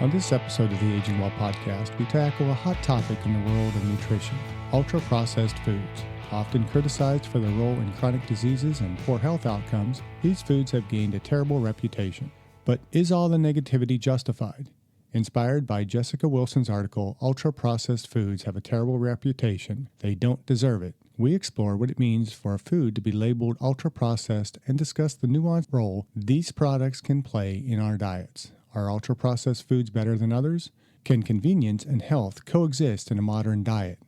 On this episode of the Aging Well podcast, we tackle a hot topic in the world of nutrition, ultra-processed foods. Often criticized for their role in chronic diseases and poor health outcomes, these foods have gained a terrible reputation. But is all the negativity justified? Inspired by Jessica Wilson's article, Ultra-Processed Foods Have a Terrible Reputation, They Don't Deserve It, we explore what it means for a food to be labeled ultra-processed and discuss the nuanced role these products can play in our diets. Are ultra-processed foods better than others? Can convenience and health coexist in a modern diet?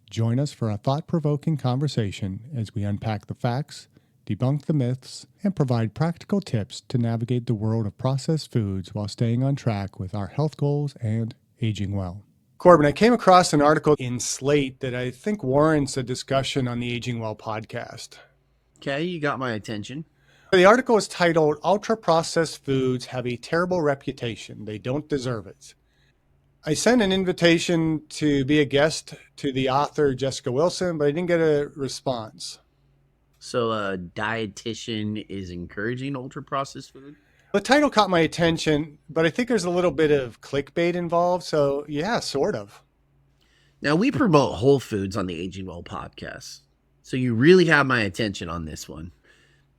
Join us for a thought-provoking conversation as we unpack the facts, debunk the myths, and provide practical tips to navigate the world of processed foods while staying on track with our health goals and aging well. Corbin, I came across an article in Slate that I think warrants a discussion on the Aging Well podcast. Okay, you got my attention. The article is titled, Ultra-Processed Foods Have a Terrible Reputation. They Don't Deserve It. I sent an invitation to be a guest to the author, Jessica Wilson, but I didn't get a response. So a dietitian is encouraging ultra-processed food? The title caught my attention, but I think there's a little bit of clickbait involved, so yeah, sort of. Now, we promote whole foods on the Aging Well podcast, so you really have my attention on this one.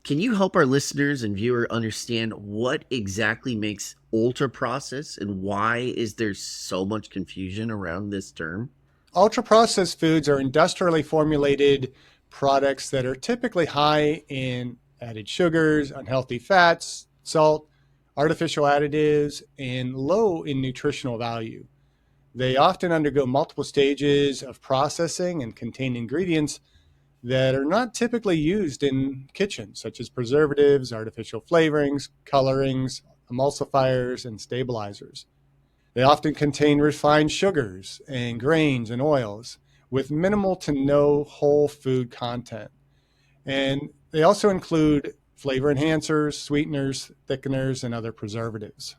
Can you help our listeners and viewer understand what exactly makes ultra-processed and why is there so much confusion around this term? Ultra-processed foods are industrially formulated products that are typically high in added sugars, unhealthy fats, salt, artificial additives, and low in nutritional value. They often undergo multiple stages of processing and contain ingredients that are not typically used in kitchens, such as preservatives, artificial flavorings, colorings, emulsifiers, and stabilizers. They often contain refined sugars and grains and oils with minimal to no whole food content. And they also include flavor enhancers, sweeteners, thickeners, and other preservatives.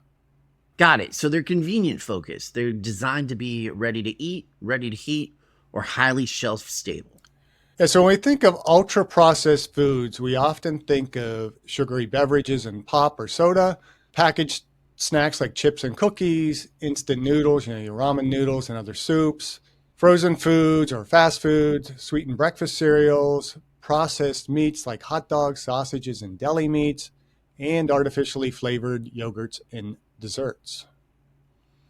Got it. So they're convenient focused. They're designed to be ready to eat, ready to heat, or highly shelf stable. Yeah, so when we think of ultra-processed foods, we often think of sugary beverages and pop or soda, packaged snacks like chips and cookies, instant noodles, your ramen noodles and other soups, frozen foods or fast foods, sweetened breakfast cereals, processed meats like hot dogs, sausages, and deli meats, and artificially flavored yogurts and desserts.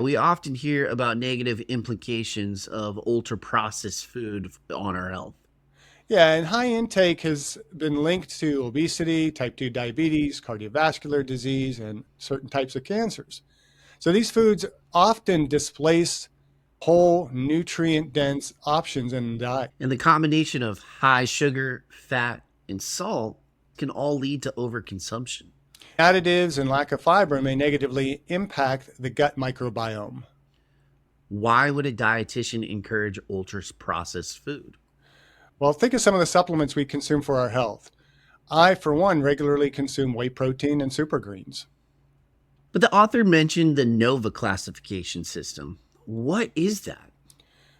We often hear about negative implications of ultra-processed food on our health. Yeah, and high intake has been linked to obesity, type 2 diabetes, cardiovascular disease, and certain types of cancers. So these foods often displace whole, nutrient-dense options in the diet. And the combination of high sugar, fat, and salt can all lead to overconsumption. Additives and lack of fiber may negatively impact the gut microbiome. Why would a dietitian encourage ultra-processed food? Well, think of some of the supplements we consume for our health. I, for one, regularly consume whey protein and super greens. But the author mentioned the NOVA classification system. What is that?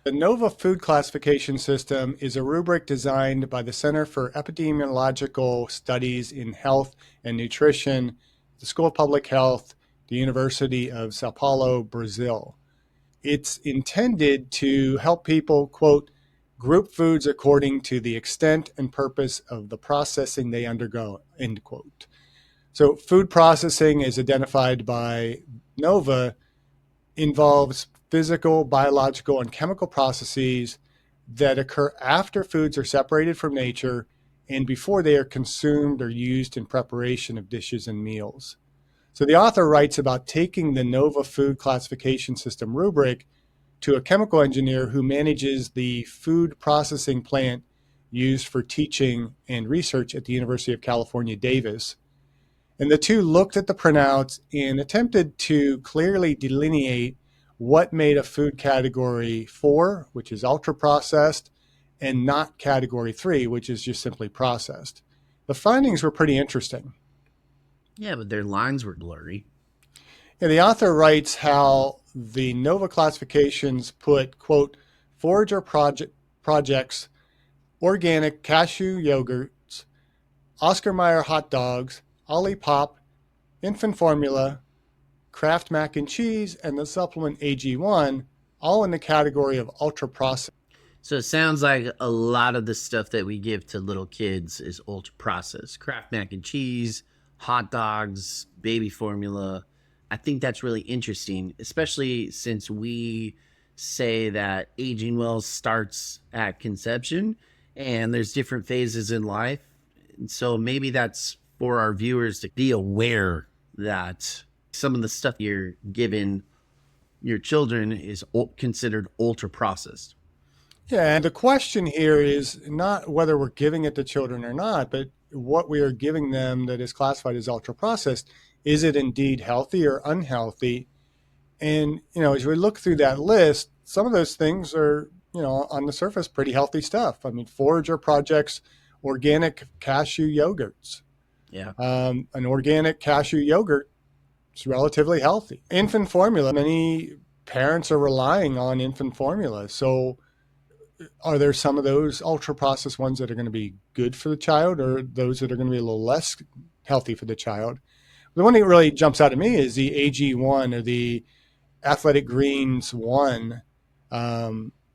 The NOVA food classification system is a rubric designed by the Center for Epidemiological Studies in Health and Nutrition, the School of Public Health, the University of Sao Paulo, Brazil. It's intended to help people, quote, group foods according to the extent and purpose of the processing they undergo, end quote. So food processing is identified by NOVA involves physical, biological, and chemical processes that occur after foods are separated from nature and before they are consumed or used in preparation of dishes and meals. So the author writes about taking the NOVA food classification system rubric to a chemical engineer who manages the food processing plant used for teaching and research at the University of California, Davis. And the two looked at the printouts and attempted to clearly delineate what made a food category 4, which is ultra-processed, and not category 3, which is just simply processed. The findings were pretty interesting. Yeah, but their lines were blurry. And the author writes how the NOVA classifications put, quote, forager projects, organic cashew yogurts, Oscar Mayer hot dogs, Olipop, infant formula, Kraft mac and cheese, and the supplement AG1, all in the category of ultra processed. So it sounds like a lot of the stuff that we give to little kids is ultra processed. Kraft mac and cheese, hot dogs, baby formula. I think that's really interesting, especially since we say that aging well starts at conception and there's different phases in life. And so maybe that's for our viewers to be aware that some of the stuff you're giving your children is considered ultra processed. Yeah, and the question here is not whether we're giving it to children or not, but what we are giving them that is classified as ultra processed. Is it indeed healthy or unhealthy? And, as we look through that list, some of those things are, on the surface, pretty healthy stuff. I mean, Forager Project's organic cashew yogurts. Yeah. An organic cashew yogurt is relatively healthy. Infant formula, many parents are relying on infant formula. So, are there some of those ultra processed ones that are going to be good for the child, or those that are going to be a little less healthy for the child? The one that really jumps out at me is the AG1, or the Athletic Greens 1,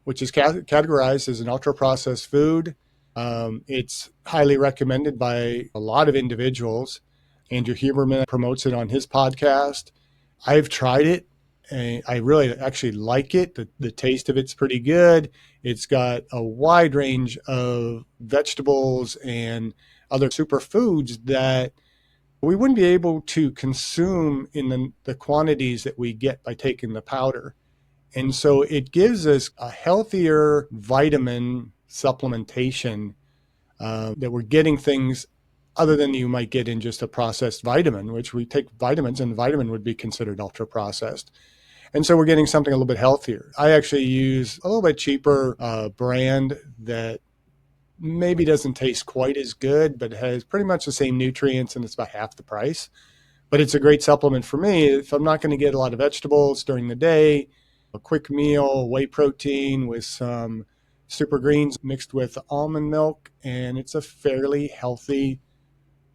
which is categorized as an ultra processed food. It's highly recommended by a lot of individuals. Andrew Huberman promotes it on his podcast. I've tried it, and I really actually like it. The taste of it's pretty good. It's got a wide range of vegetables and other superfoods that we wouldn't be able to consume in the quantities that we get by taking the powder. And so it gives us a healthier vitamin supplementation, that we're getting things other than you might get in just a processed vitamin, which we take vitamins and vitamin would be considered ultra processed. And so we're getting something a little bit healthier. I actually use a little bit cheaper brand that maybe doesn't taste quite as good, but has pretty much the same nutrients and it's about half the price. But it's a great supplement for me if I'm not going to get a lot of vegetables during the day, a quick meal, whey protein with some super greens mixed with almond milk, and it's a fairly healthy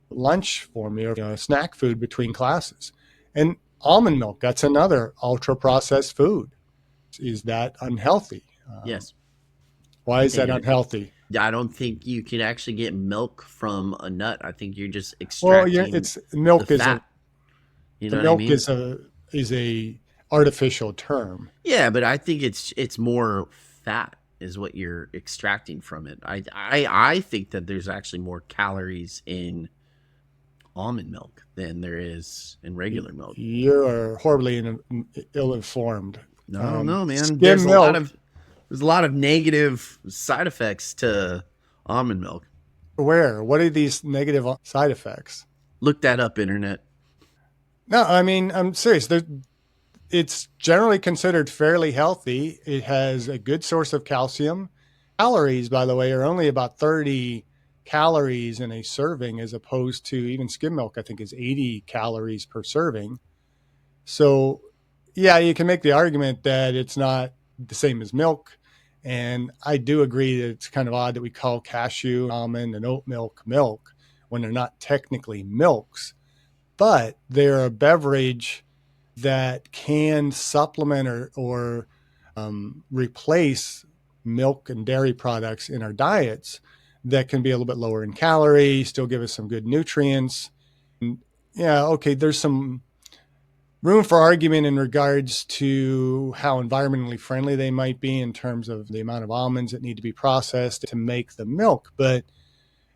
lunch for me, or snack food between classes. And almond milk, that's another ultra processed food. Is that unhealthy? Yes. Why I is that think it, unhealthy? I don't think you can actually get milk from a nut. I think you're just Well, yeah, extracting it's the milk is a fat. You the know what I milk mean? is a artificial term. Yeah, but I think it's more fat is what you're extracting from it. I think that there's actually more calories in almond milk than there is in regular milk. You're horribly ill informed. I don't know, man. Skim milk. There's a lot of negative side effects to almond milk. Where? What are these negative side effects? Look that up, internet. No, I mean, I'm serious. It's generally considered fairly healthy. It has a good source of calcium. Calories, by the way, are only about 30 calories in a serving, as opposed to even skim milk, I think, is 80 calories per serving. So, yeah, you can make the argument that it's not the same as milk. And I do agree that it's kind of odd that we call cashew, almond, and oat milk when they're not technically milks, but they're a beverage that can supplement or replace milk and dairy products in our diets that can be a little bit lower in calories, still give us some good nutrients. And yeah, okay, there's some room for argument in regards to how environmentally friendly they might be in terms of the amount of almonds that need to be processed to make the milk. But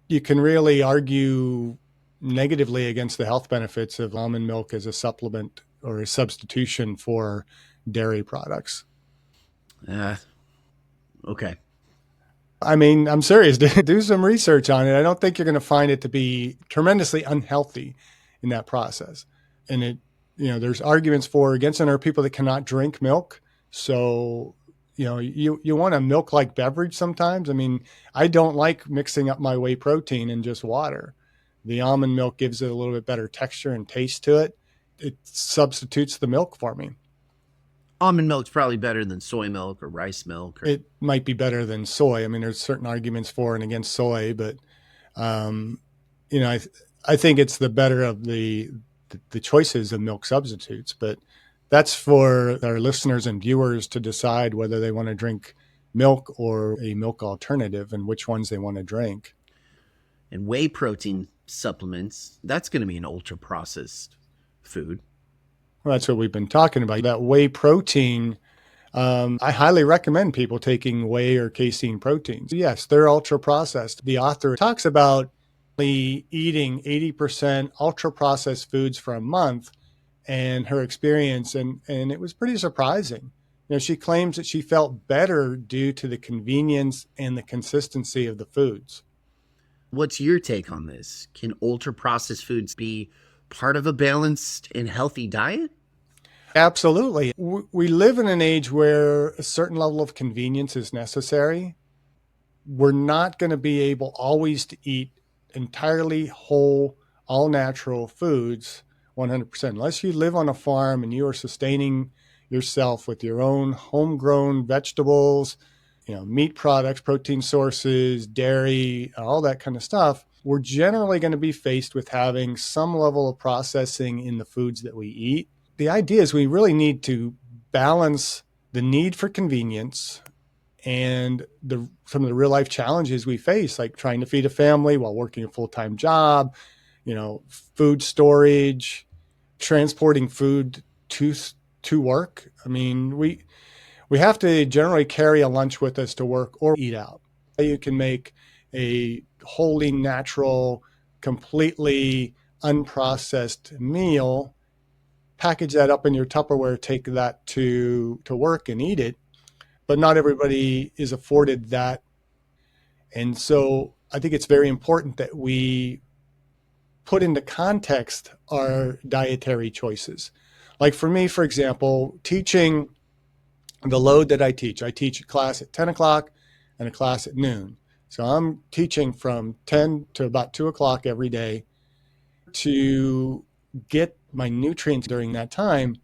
you can really argue negatively against the health benefits of almond milk as a supplement or a substitution for dairy products. Uh, okay. I mean, I'm serious. Do some research on it. I don't think you're going to find it to be tremendously unhealthy in that process. And there's arguments for or against, and there are people that cannot drink milk. So, you want a milk-like beverage sometimes. I mean, I don't like mixing up my whey protein in just water. The almond milk gives it a little bit better texture and taste to it. It substitutes the milk for me. Almond milk's probably better than soy milk or rice milk. It might be better than soy. I mean, there's certain arguments for and against soy, but um, I think it's the better of the the choices of milk substitutes. But that's for our listeners and viewers to decide whether they want to drink milk or a milk alternative and which ones they want to drink. And whey protein supplements, that's going to be an ultra processed food. Well, that's what we've been talking about. That whey protein, I highly recommend people taking whey or casein proteins. Yes, they're ultra processed. The author talks about eating 80% ultra processed foods for a month and her experience, and it was pretty surprising. She claims that she felt better due to the convenience and the consistency of the foods. What's your take on this? Can ultra processed foods be part of a balanced and healthy diet? Absolutely. We live in an age where a certain level of convenience is necessary. We're not going to be able always to eat entirely whole, all natural foods 100%. Unless you live on a farm and you are sustaining yourself with your own homegrown vegetables, meat products, protein sources, dairy, all that kind of stuff, we're generally going to be faced with having some level of processing in the foods that we eat. The idea is we really need to balance the need for convenience and some of the real life challenges we face, like trying to feed a family while working a full-time job, food storage, transporting food to work. I mean, we have to generally carry a lunch with us to work or eat out. You can make a wholly natural, completely unprocessed meal, package that up in your Tupperware, take that to work and eat it. But not everybody is afforded that. And so I think it's very important that we put into context our dietary choices. Like for me, for example, teaching the load that I teach a class at 10 o'clock and a class at noon. So I'm teaching from 10 to about 2 o'clock every day. To get my nutrients during that time,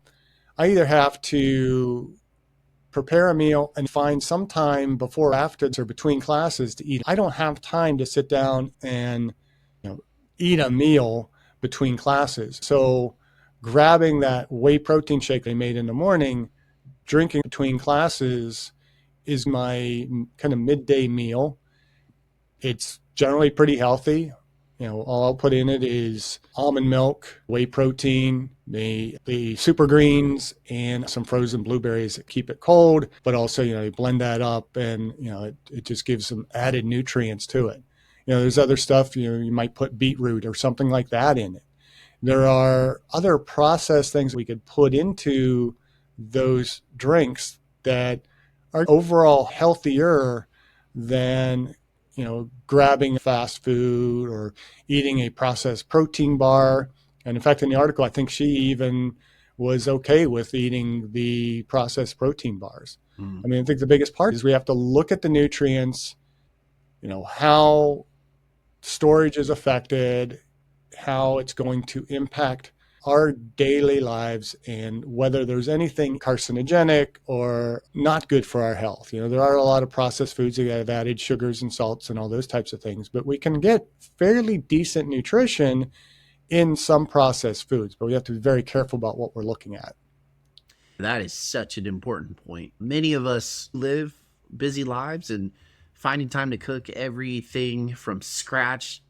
I either have to prepare a meal and find some time before or after or between classes to eat. I don't have time to sit down and eat a meal between classes. So grabbing that whey protein shake they made in the morning, drinking between classes is my kind of midday meal. It's generally pretty healthy. All I'll put in it is almond milk, whey protein, the super greens, and some frozen blueberries that keep it cold. But also, you blend that up, and it just gives some added nutrients to it. There's other stuff. You might put beetroot or something like that in it. There are other processed things we could put into those drinks that are overall healthier than grabbing fast food or eating a processed protein bar. And in fact, in the article, I think she even was okay with eating the processed protein bars. I mean, I think the biggest part is we have to look at the nutrients, how storage is affected, how it's going to impact our daily lives, and whether there's anything carcinogenic or not good for our health. There are a lot of processed foods that have added sugars and salts and all those types of things, but we can get fairly decent nutrition in some processed foods, but we have to be very careful about what we're looking at. That is such an important point. Many of us live busy lives, and finding time to cook everything from scratch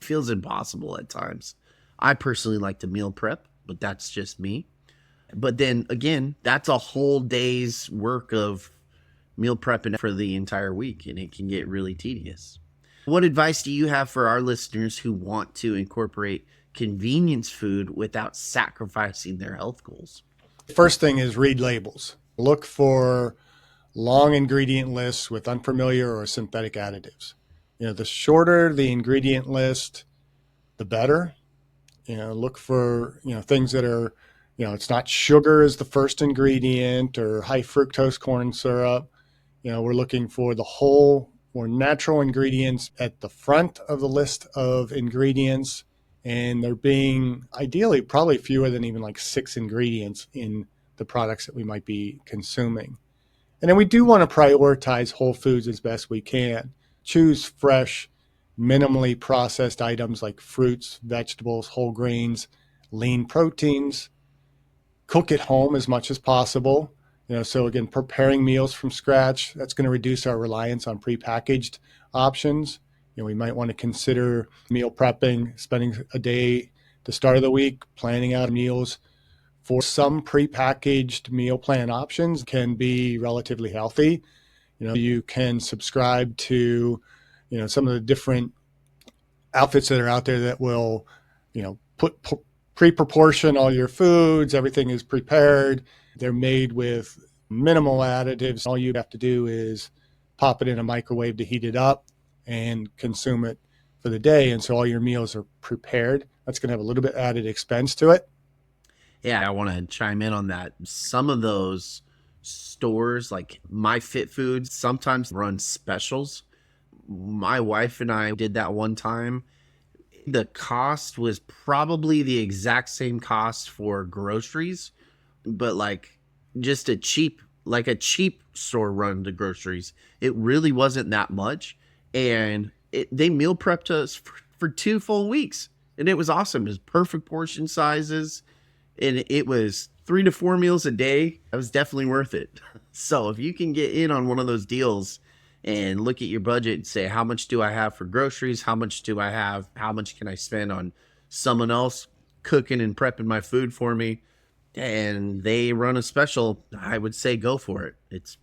feels impossible at times. I personally like to meal prep, but that's just me. But then again, that's a whole day's work of meal prepping for the entire week, and it can get really tedious. What advice do you have for our listeners who want to incorporate convenience food without sacrificing their health goals? First thing is read labels. Look for long ingredient lists with unfamiliar or synthetic additives. The shorter the ingredient list, the better. Look for, things that are, it's not sugar as the first ingredient or high fructose corn syrup. We're looking for the whole or natural ingredients at the front of the list of ingredients. And there being ideally probably fewer than even like 6 ingredients in the products that we might be consuming. And then we do want to prioritize whole foods as best we can. Choose fresh, minimally processed items like fruits, vegetables, whole grains, lean proteins, cook at home as much as possible. So again, preparing meals from scratch, that's going to reduce our reliance on prepackaged options. We might want to consider meal prepping, spending a day the start of the week planning out meals. For some prepackaged meal plan options can be relatively healthy. You can subscribe to, some of the different outfits that are out there that will, put pre-proportion all your foods. Everything is prepared. They're made with minimal additives. All you have to do is pop it in a microwave to heat it up and consume it for the day. And so all your meals are prepared. That's going to have a little bit added expense to it. Yeah, I want to chime in on that. Some of those stores, like My Fit Foods, sometimes run specials. My wife and I did that one time. The cost was probably the exact same cost for groceries, but like just a cheap store run to groceries. It really wasn't that much. And they meal prepped us for 2 full weeks. And it was awesome. It was perfect portion sizes. And it was 3 to 4 meals a day. That was definitely worth it. So if you can get in on one of those deals and look at your budget and say, how much do I have for groceries? How much do I have? How much can I spend on someone else cooking and prepping my food for me? And they run a special, I would say go for it. It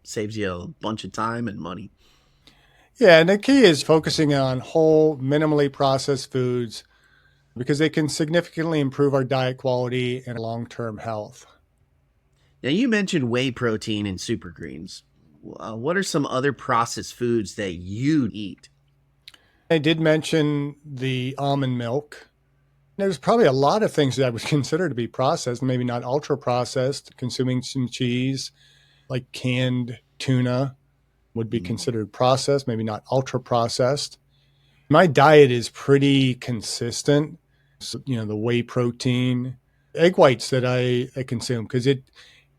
saves you a bunch of time and money. Yeah, and the key is focusing on whole, minimally processed foods because they can significantly improve our diet quality and long-term health. Now, you mentioned whey protein and super greens. What are some other processed foods that you eat? I did mention the almond milk. There's probably a lot of things that I would consider to be processed, maybe not ultra processed. Consuming some cheese, like canned tuna, would be considered processed, maybe not ultra processed. My diet is pretty consistent. So, the whey protein, egg whites that I consume, because it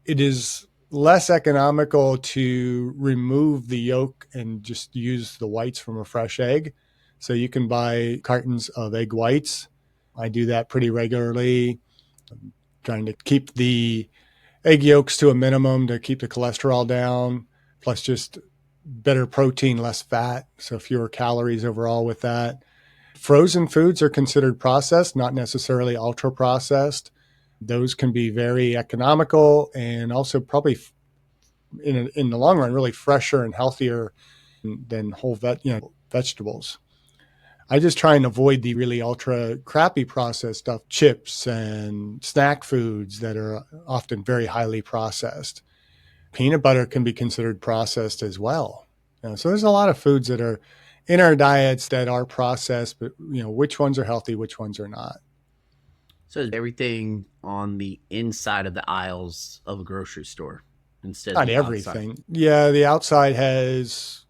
is less economical to remove the yolk and just use the whites from a fresh egg. So you can buy cartons of egg whites. I do that pretty regularly, trying to keep the egg yolks to a minimum to keep the cholesterol down, plus just better protein, less fat, so fewer calories overall with that. Frozen foods are considered processed, not necessarily ultra processed. Those can be very economical and also probably in the long run really fresher and healthier than vegetables. I just try and avoid the really ultra crappy processed stuff, chips and snack foods that are often very highly processed. Peanut butter can be considered processed as well. So there's a lot of foods that are in our diets that are processed, but which ones are healthy, which ones are not. So everything on the inside of the aisles of a grocery store instead of Not the outside. everything. Yeah, the outside has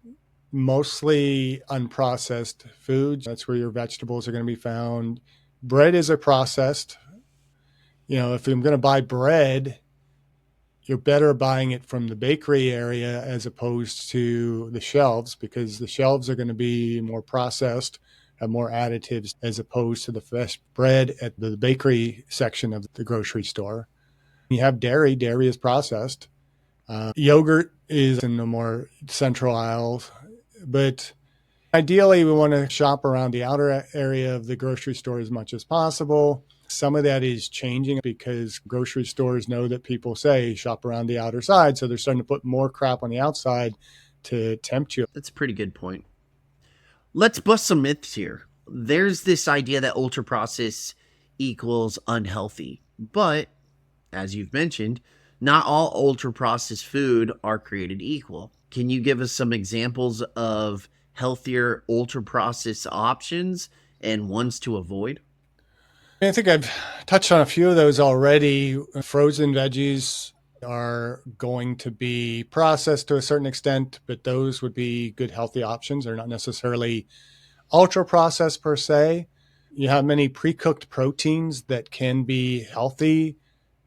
mostly unprocessed foods. That's where your vegetables are going to be found. Bread is a processed. If I'm going to buy bread, you're better buying it from the bakery area as opposed to the shelves because the shelves are going to be more processed, have more additives as opposed to the fresh bread at the bakery section of the grocery store. You have dairy. Dairy is processed. Yogurt is in the more central aisles, but ideally we want to shop around the outer area of the grocery store as much as possible. Some of that is changing because grocery stores know that people say shop around the outer side. So they're starting to put more crap on the outside to tempt you. That's a pretty good point. Let's bust some myths here. There's this idea that ultra processed equals unhealthy, but as you've mentioned, not all ultra processed food are created equal. Can you give us some examples of healthier ultra processed options and ones to avoid? I think I've touched on a few of those already. Frozen veggies are going to be processed to a certain extent, but those would be good, healthy options. They're not necessarily ultra processed per se. You have many pre-cooked proteins that can be healthy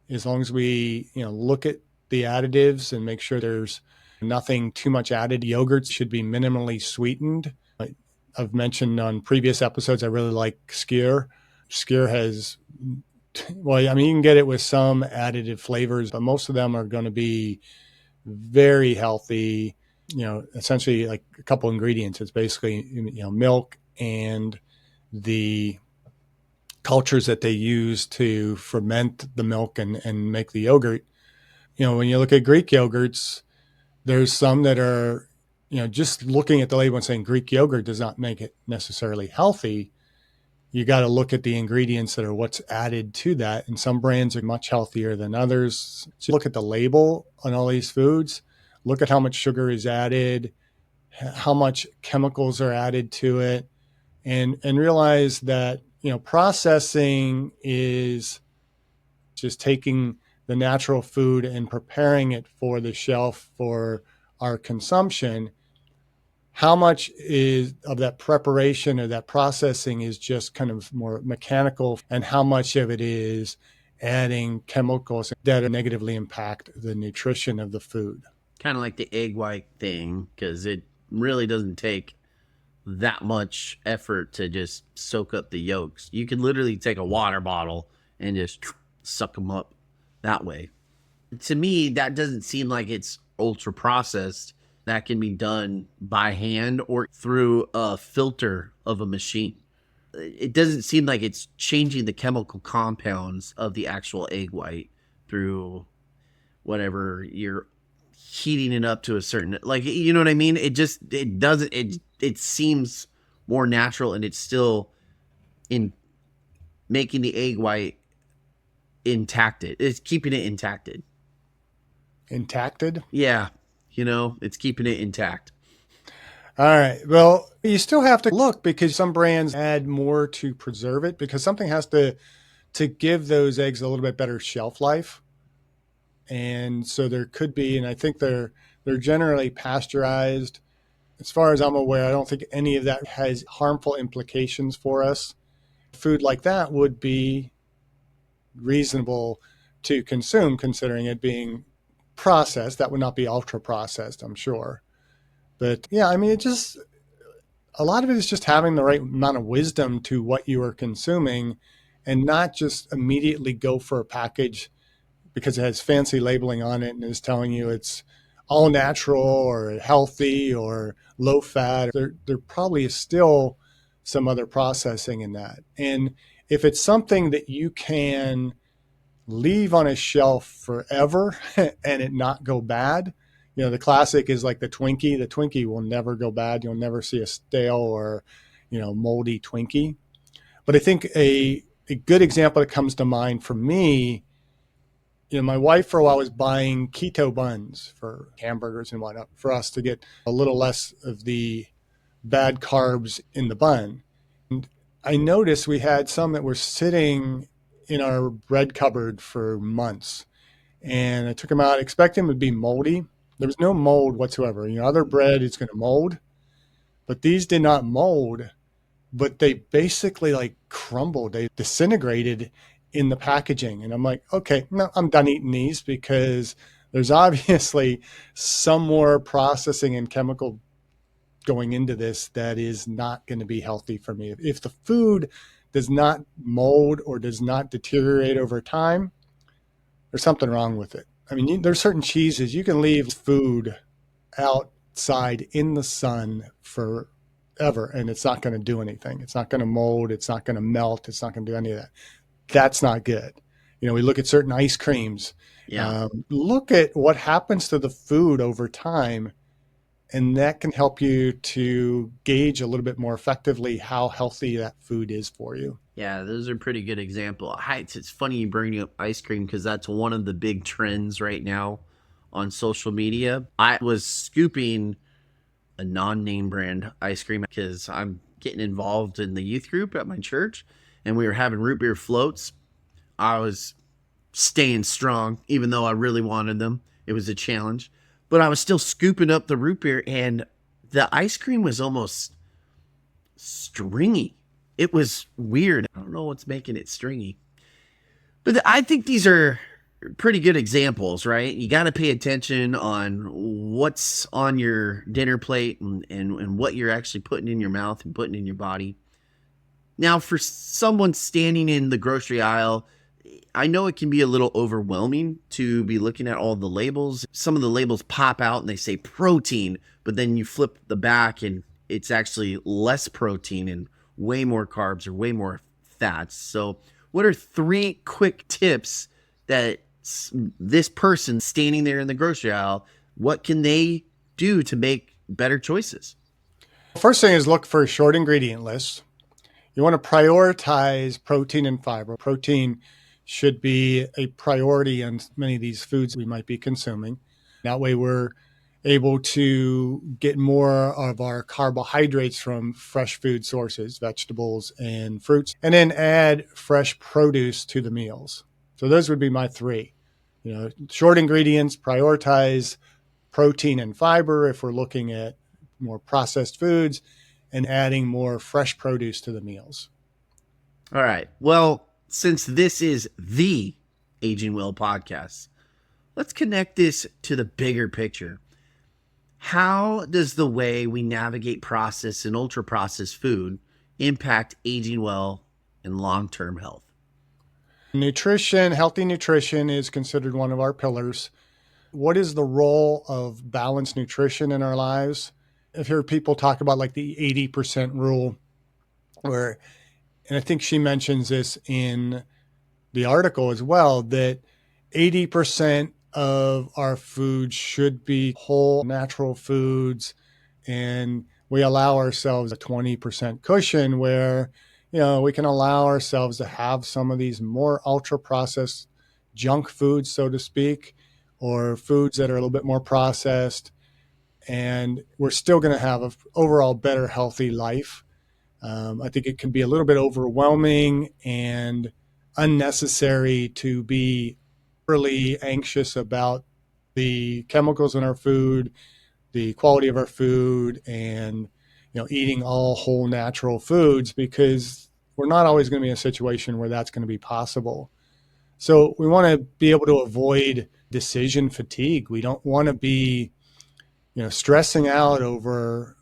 as long as we look at the additives and make sure there's nothing too much added. Yogurts should be minimally sweetened. I've mentioned on previous episodes I really like skyr. Skyr has Well, I mean, you can get it with some additive flavors, but most of them are going to be very healthy. Essentially like a couple ingredients. It's basically, milk and the cultures that they use to ferment the milk and make the yogurt. When you look at Greek yogurts, there's some that are, just looking at the label and saying Greek yogurt does not make it necessarily healthy. You got to look at the ingredients that are what's added to that. And some brands are much healthier than others. So look at the label on all these foods, look at how much sugar is added, how much chemicals are added to it, and realize that, processing is just taking the natural food and preparing it for the shelf for our consumption. How much is of that preparation or that processing is just kind of more mechanical, and how much of it is adding chemicals that negatively impact the nutrition of the food? Kind of like the egg white thing, because it really doesn't take that much effort to just soak up the yolks. You can literally take a water bottle and just suck them up that way. To me, that doesn't seem like it's ultra processed. That can be done by hand or through a filter of a machine. It doesn't seem like it's changing the chemical compounds of the actual egg white through whatever you're heating it up to a certain, like, you know what I mean? It doesn't, it seems more natural, and it's still in making the egg white intacted. It's keeping it intacted. Intacted? Yeah. It's keeping it intact. All right. Well, you still have to look, because some brands add more to preserve it, because something has to give those eggs a little bit better shelf life. And so there could be, and I think they're generally pasteurized. As far as I'm aware, I don't think any of that has harmful implications for us. Food like that would be reasonable to consume, considering it being processed. That would not be ultra processed, I'm sure. But yeah, I mean, a lot of it is just having the right amount of wisdom to what you are consuming, and not just immediately go for a package because it has fancy labeling on it and is telling you it's all natural or healthy or low fat. There probably is still some other processing in that. And if it's something that you can leave on a shelf forever and it not go bad, the classic is like the Twinkie. The Twinkie will never go bad. You'll never see a stale or, moldy Twinkie. But I think a good example that comes to mind for me, my wife for a while was buying keto buns for hamburgers and whatnot for us to get a little less of the bad carbs in the bun. And I noticed we had some that were sitting in our bread cupboard for months. And I took them out, expecting them to be moldy. There was no mold whatsoever. Other bread is going to mold, but these did not mold, but they basically like crumbled. They disintegrated in the packaging. And I'm like, okay, no, I'm done eating these, because there's obviously some more processing and chemical going into this that is not going to be healthy for me. If the food does not mold or does not deteriorate over time, there's something wrong with it. I mean, there's certain cheeses you can leave food outside in the sun forever, and it's not going to do anything. It's not going to mold. It's not going to melt. It's not going to do any of that. That's not good. We look at certain ice creams. Yeah. Look at what happens to the food over time, and that can help you to gauge a little bit more effectively how healthy that food is for you. Yeah, those are pretty good example. It's funny you bring up ice cream, because that's one of the big trends right now on social media. I was scooping a non-name brand ice cream because I'm getting involved in the youth group at my church, and we were having root beer floats. I was staying strong, even though I really wanted them. It was a challenge, but I was still scooping up the root beer, and the ice cream was almost stringy. It was weird. I don't know what's making it stringy. But I think these are pretty good examples, right? You got to pay attention on what's on your dinner plate, and what you're actually putting in your mouth and putting in your body. Now, for someone standing in the grocery aisle, I know it can be a little overwhelming to be looking at all the labels. Some of the labels pop out and they say protein, but then you flip the back and it's actually less protein and way more carbs or way more fats. So, what are three quick tips that this person standing there in the grocery aisle, what can they do to make better choices? First thing is look for short ingredient lists. You want to prioritize protein and fiber. Protein should be a priority on many of these foods we might be consuming. That way, we're able to get more of our carbohydrates from fresh food sources, vegetables and fruits, and then add fresh produce to the meals. So, those would be my three. Short ingredients, prioritize protein and fiber if we're looking at more processed foods, and adding more fresh produce to the meals. All right. Well, since this is the Aging Well podcast, let's connect this to the bigger picture. How does the way we navigate processed and ultra processed food impact aging well and long term health? Nutrition, healthy nutrition is considered one of our pillars. What is the role of balanced nutrition in our lives? I've heard people talk about like the 80% rule, where, and I think she mentions this in the article as well, that 80% of our food should be whole natural foods. And we allow ourselves a 20% cushion where, we can allow ourselves to have some of these more ultra processed junk foods, so to speak, or foods that are a little bit more processed. And we're still going to have an overall better, healthy life. I think it can be a little bit overwhelming and unnecessary to be really anxious about the chemicals in our food, the quality of our food, and eating all whole natural foods, because we're not always going to be in a situation where that's going to be possible. So we want to be able to avoid decision fatigue. We don't want to be stressing out over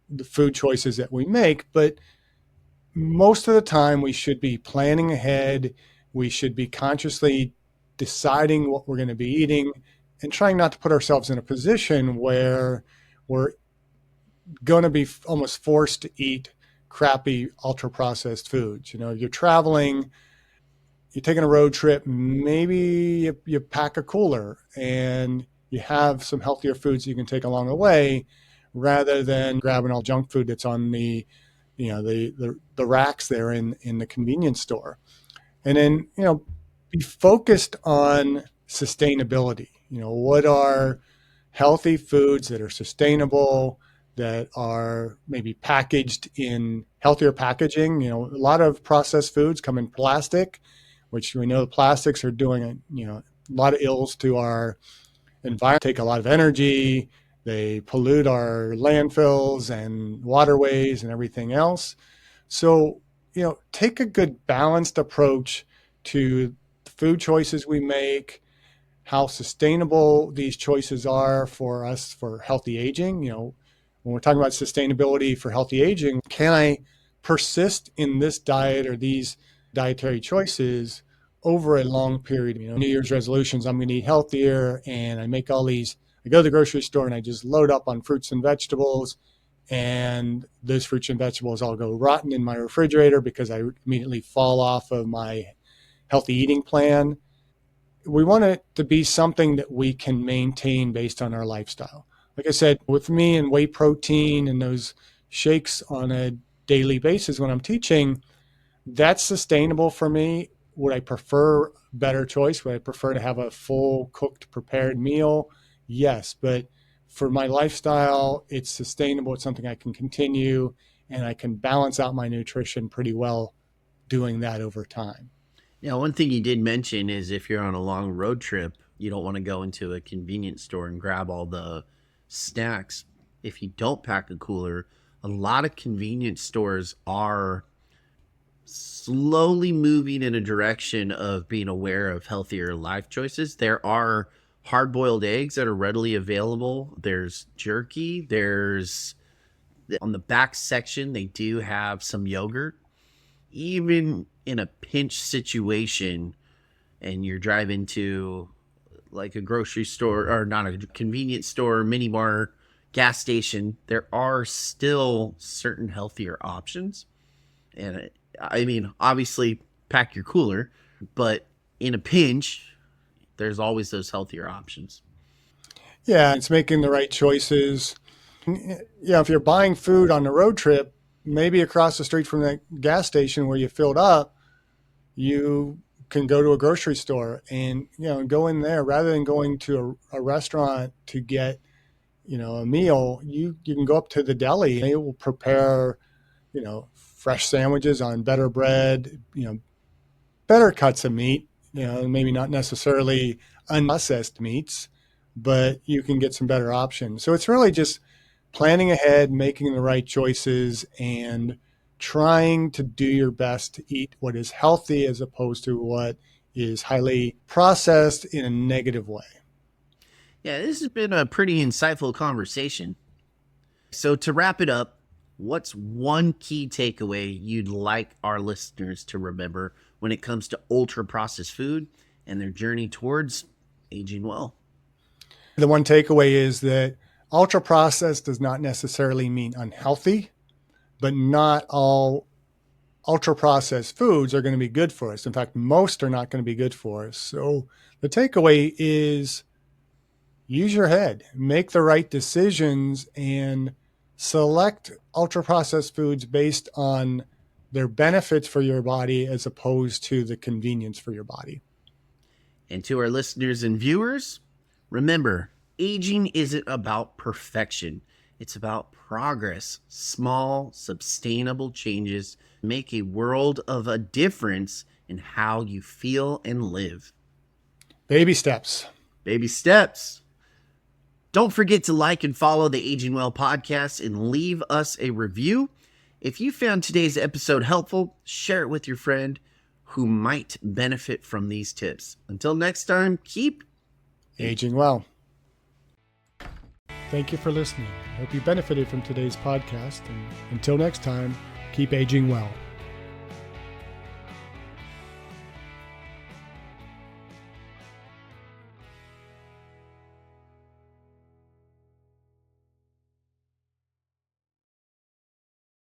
the food choices that we make, but most of the time we should be planning ahead. We should be consciously deciding what we're going to be eating and trying not to put ourselves in a position where we're going to be almost forced to eat crappy ultra processed foods. You're traveling, you're taking a road trip, maybe you pack a cooler and you have some healthier foods you can take along the way, rather than grabbing all junk food that's on the racks there in the convenience store. And then be focused on sustainability. What are healthy foods that are sustainable, that are maybe packaged in healthier packaging. A lot of processed foods come in plastic, which we know the plastics are doing a lot of ills to our environment, take a lot of energy. They pollute our landfills and waterways and everything else. So, take a good balanced approach to the food choices we make, how sustainable these choices are for us for healthy aging. When we're talking about sustainability for healthy aging, can I persist in this diet or these dietary choices over a long period? New Year's resolutions, I'm going to eat healthier, and I make all these. I go to the grocery store and I just load up on fruits and vegetables, and those fruits and vegetables all go rotten in my refrigerator because I immediately fall off of my healthy eating plan. We want it to be something that we can maintain based on our lifestyle. Like I said, with me and whey protein and those shakes on a daily basis when I'm teaching, that's sustainable for me. Would I prefer better choice? Would I prefer to have a full cooked prepared meal? Yes, but for my lifestyle, it's sustainable. It's something I can continue, and I can balance out my nutrition pretty well doing that over time. Now, one thing you did mention is if you're on a long road trip, you don't want to go into a convenience store and grab all the snacks. If you don't pack a cooler, a lot of convenience stores are slowly moving in a direction of being aware of healthier life choices. There are hard boiled eggs that are readily available. There's jerky. There's on the back section, they do have some yogurt. Even in a pinch situation, and you're driving to like a grocery store, or not a convenience store, mini bar, gas station, there are still certain healthier options. And I mean, obviously, pack your cooler, but in a pinch, there's always those healthier options. Yeah, it's making the right choices. Yeah, if you're buying food on the road trip, maybe across the street from that gas station where you filled up, you can go to a grocery store and go in there rather than going to a restaurant to get a meal. You can go up to the deli. They will prepare fresh sandwiches on better bread, better cuts of meat, maybe not necessarily unprocessed meats, but you can get some better options. So it's really just planning ahead, making the right choices, and trying to do your best to eat what is healthy as opposed to what is highly processed in a negative way. Yeah, this has been a pretty insightful conversation. So, to wrap it up, what's one key takeaway you'd like our listeners to remember when it comes to ultra processed food and their journey towards aging well? The one takeaway is that ultra processed does not necessarily mean unhealthy, but not all ultra processed foods are going to be good for us. In fact, most are not going to be good for us. So the takeaway is use your head, make the right decisions, and select ultra processed foods based on their benefits for your body as opposed to the convenience for your body. And to our listeners and viewers, remember, aging isn't about perfection. It's about progress. Small, sustainable changes make a world of a difference in how you feel and live. Baby steps. Baby steps. Don't forget to like and follow the Aging Well podcast and leave us a review. If you found today's episode helpful, share it with your friend who might benefit from these tips. Until next time, keep aging well. Thank you for listening. I hope you benefited from today's podcast. And until next time, keep aging well.